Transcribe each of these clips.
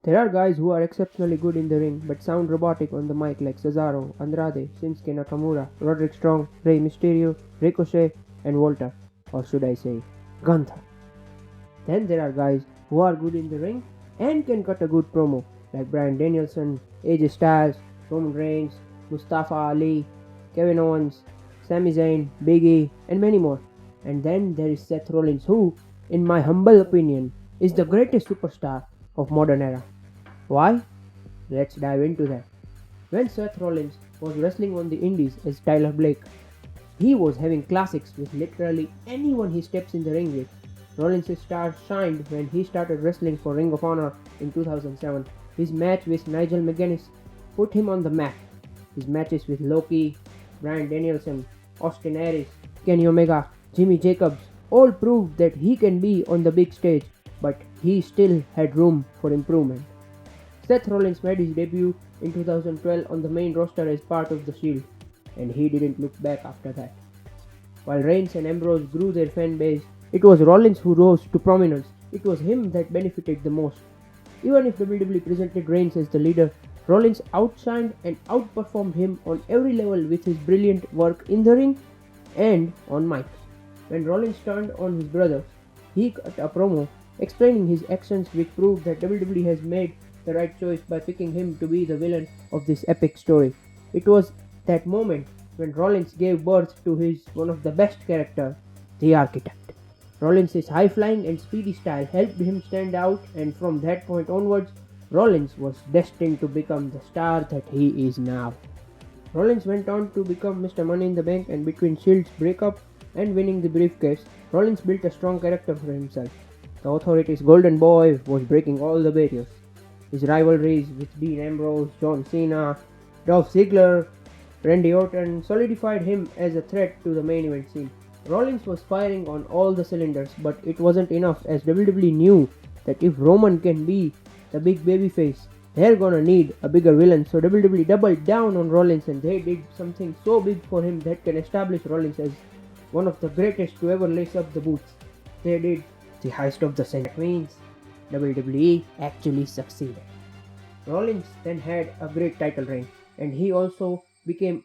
There are guys who are exceptionally good in the ring but sound robotic on the mic like Cesaro, Andrade, Shinsuke Nakamura, Roderick Strong, Rey Mysterio, Ricochet, and Walter, or should I say, Gunther. Then there are guys who are good in the ring and can cut a good promo like Bryan Danielson, AJ Styles, Roman Reigns, Mustafa Ali, Kevin Owens, Sami Zayn, Big E, and many more. And then there is Seth Rollins who, in my humble opinion, is the greatest superstar of modern era. Why? Let's dive into that. When Seth Rollins was wrestling on the indies as Tyler Blake, he was having classics with literally anyone he steps in the ring with. Rollins' star shined when he started wrestling for Ring of Honor in 2007. His match with Nigel McGuinness put him on the map. His matches with Loki, Bryan Danielson, Austin Aries, Kenny Omega, Jimmy Jacobs all proved that he can be on the big stage, but he still had room for improvement. Seth Rollins made his debut in 2012 on the main roster as part of the Shield, and he didn't look back after that. While Reigns and Ambrose grew their fan base, it was Rollins who rose to prominence. It was him that benefited the most. Even if WWE presented Reigns as the leader, Rollins outshined and outperformed him on every level with his brilliant work in the ring and on mic. When Rollins turned on his brothers, he cut a promo explaining his actions, which proved that WWE has made the right choice by picking him to be the villain of this epic story. It was that moment when Rollins gave birth to his one of the best characters, the Architect. Rollins' high-flying and speedy style helped him stand out, and from that point onwards, Rollins was destined to become the star that he is now. Rollins went on to become Mr. Money in the Bank, and between Shield's breakup and winning the briefcase, Rollins built a strong character for himself. The Authority's golden boy was breaking all the barriers. His rivalries with Dean Ambrose, John Cena, Dolph Ziggler, Randy Orton solidified him as a threat to the main event scene. Rollins was firing on all the cylinders, but it wasn't enough, as WWE knew that if Roman can be the big babyface, they're gonna need a bigger villain. So WWE doubled down on Rollins, and they did something so big for him that can establish Rollins as one of the greatest to ever lace up the boots. They did the heist of the century. That means WWE actually succeeded. Rollins then had a great title reign, and he also became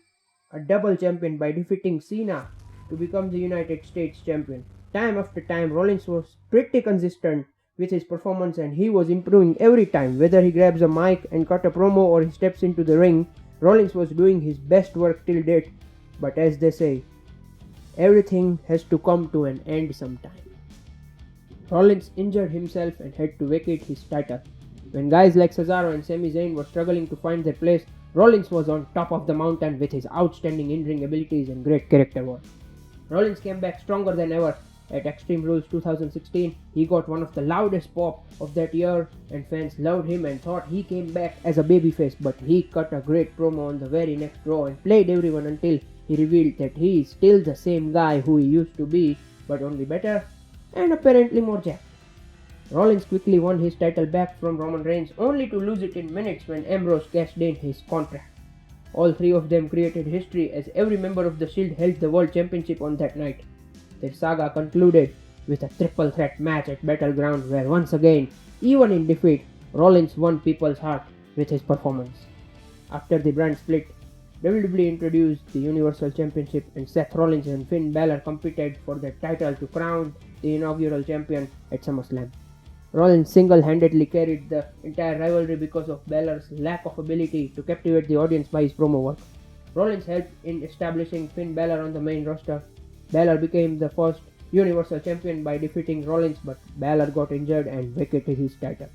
a double champion by defeating Cena to become the United States champion. Time after time, Rollins was pretty consistent with his performance, and he was improving every time. Whether he grabs a mic and cut a promo or he steps into the ring, Rollins was doing his best work till date. But as they say, everything has to come to an end sometime. Rollins injured himself and had to vacate his title. When guys like Cesaro and Sami Zayn were struggling to find their place, Rollins was on top of the mountain with his outstanding in-ring abilities and great character work. Rollins came back stronger than ever. At Extreme Rules 2016, he got one of the loudest pop of that year, and fans loved him and thought he came back as a babyface, but he cut a great promo on the very next Raw and played everyone until he revealed that he is still the same guy who he used to be, but only better and apparently more jacked. Rollins quickly won his title back from Roman Reigns, only to lose it in minutes when Ambrose cashed in his contract. All three of them created history, as every member of the Shield held the World Championship on that night. Their saga concluded with a triple threat match at Battleground, where once again, even in defeat, Rollins won people's heart with his performance. After the brand split, WWE introduced the Universal Championship, and Seth Rollins and Finn Balor competed for the title to crown the inaugural champion at SummerSlam. Rollins single-handedly carried the entire rivalry because of Balor's lack of ability to captivate the audience by his promo work. Rollins helped in establishing Finn Balor on the main roster. Balor became the first Universal Champion by defeating Rollins, but Balor got injured and vacated his title.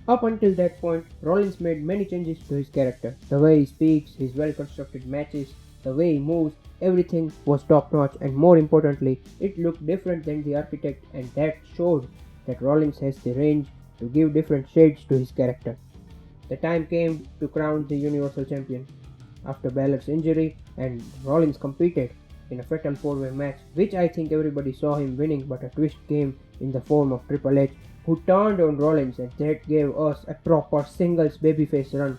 Up until that point, Rollins made many changes to his character. The way he speaks, his well-constructed matches, the way he moves, everything was top-notch, and more importantly, it looked different than the Architect, and that showed that Rollins has the range to give different shades to his character. The time came to crown the Universal Champion. After Balor's injury, and Rollins competed in a fatal 4-way match, which I think everybody saw him winning, but a twist came in the form of Triple H, who turned on Rollins, and that gave us a proper singles babyface run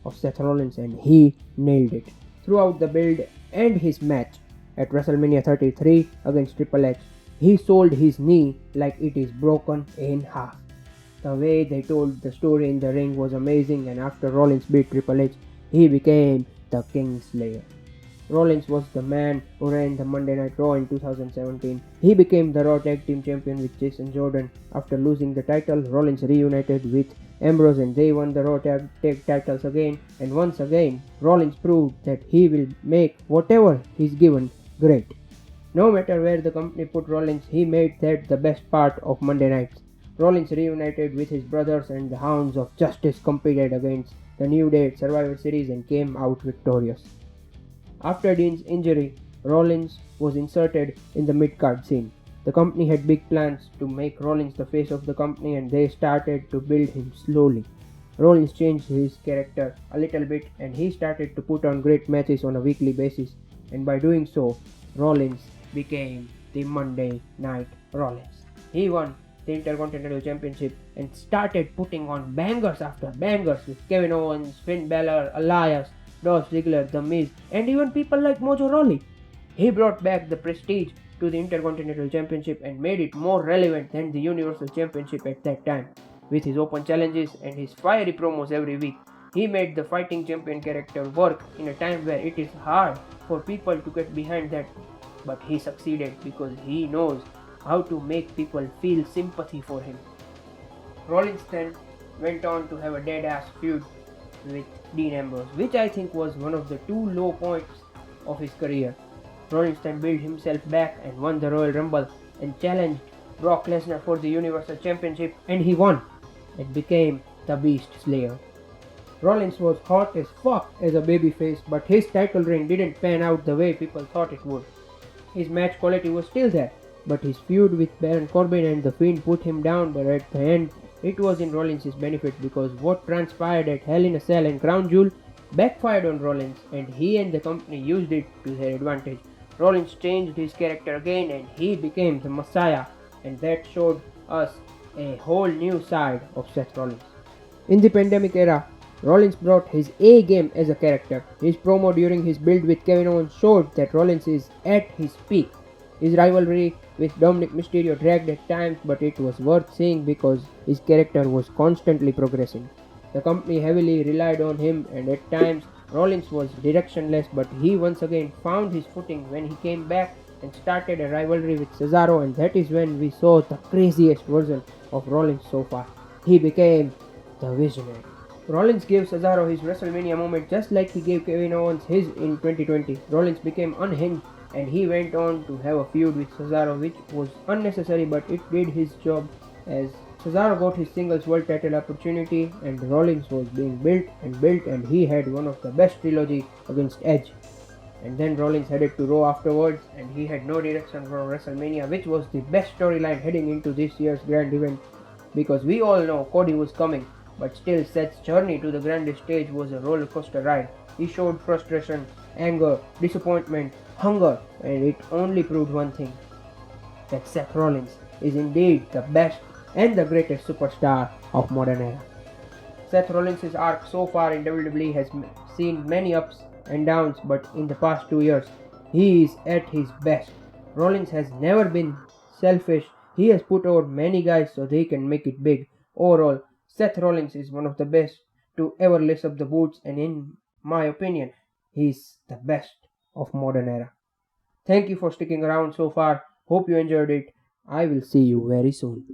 of Seth Rollins, and he nailed it. Throughout the build and his match at WrestleMania 33 against Triple H, he sold his knee like it is broken in half. The way they told the story in the ring was amazing, and after Rollins beat Triple H, he became the Kingslayer. Rollins was the man who ran the Monday Night Raw in 2017. He became the Raw Tag Team Champion with Jason Jordan. After losing the title, Rollins reunited with Ambrose and they won the Raw Tag titles again. And once again, Rollins proved that he will make whatever he's given great. No matter where the company put Rollins, he made that the best part of Monday nights. Rollins reunited with his brothers and the Hounds of Justice competed against the New Day at Survivor Series and came out victorious. After Dean's injury, Rollins was inserted in the mid-card scene. The company had big plans to make Rollins the face of the company and they started to build him slowly. Rollins changed his character a little bit and he started to put on great matches on a weekly basis, and by doing so, Rollins became the Monday Night Rollins. He won the Intercontinental Championship and started putting on bangers after bangers with Kevin Owens, Finn Balor, Elias, Dolph Ziggler, The Miz, and even people like Mojo Rawley. He brought back the prestige to the Intercontinental Championship and made it more relevant than the Universal Championship at that time. With his open challenges and his fiery promos every week, he made the fighting champion character work in a time where it is hard for people to get behind that. But he succeeded because he knows how to make people feel sympathy for him. Rollins then went on to have a dead-ass feud with Dean Ambrose, which I think was one of the two low points of his career. Rollins then built himself back and won the Royal Rumble and challenged Brock Lesnar for the Universal Championship, and he won and became the Beast Slayer. Rollins was hot as fuck as a babyface, but his title reign didn't pan out the way people thought it would. His match quality was still there, but his feud with Baron Corbin and The Fiend put him down, but at the end, it was in Rollins' benefit because what transpired at Hell in a Cell and Crown Jewel backfired on Rollins and he and the company used it to their advantage. Rollins changed his character again and he became the Messiah, and that showed us a whole new side of Seth Rollins. In the pandemic era, Rollins brought his A game as a character. His promo during his build with Kevin Owens showed that Rollins is at his peak. His rivalry with Dominic Mysterio dragged at times, but it was worth seeing because his character was constantly progressing. The company heavily relied on him, and at times Rollins was directionless, but he once again found his footing when he came back and started a rivalry with Cesaro, and that is when we saw the craziest version of Rollins so far. He became the Visionary. Rollins gave Cesaro his WrestleMania moment just like he gave Kevin Owens his in 2020. Rollins became unhinged and he went on to have a feud with Cesaro, which was unnecessary, but it did his job as Cesaro got his singles world title opportunity and Rollins was being built and he had one of the best trilogy against Edge. And then Rollins headed to Raw afterwards and he had no direction for WrestleMania, which was the best storyline heading into this year's grand event because we all know Cody was coming, but still Seth's journey to the grandest stage was a roller coaster ride. He showed frustration, anger, disappointment, hunger, and it only proved one thing, that Seth Rollins is indeed the best and the greatest superstar of modern era. Seth Rollins' arc so far in WWE has seen many ups and downs, but in the past 2 years, he is at his best. Rollins has never been selfish. He has put over many guys so they can make it big. Overall, Seth Rollins is one of the best to ever lace up the boots, and in my opinion, he's the best of modern era. Thank you for sticking around so far. Hope you enjoyed it. I will see you very soon.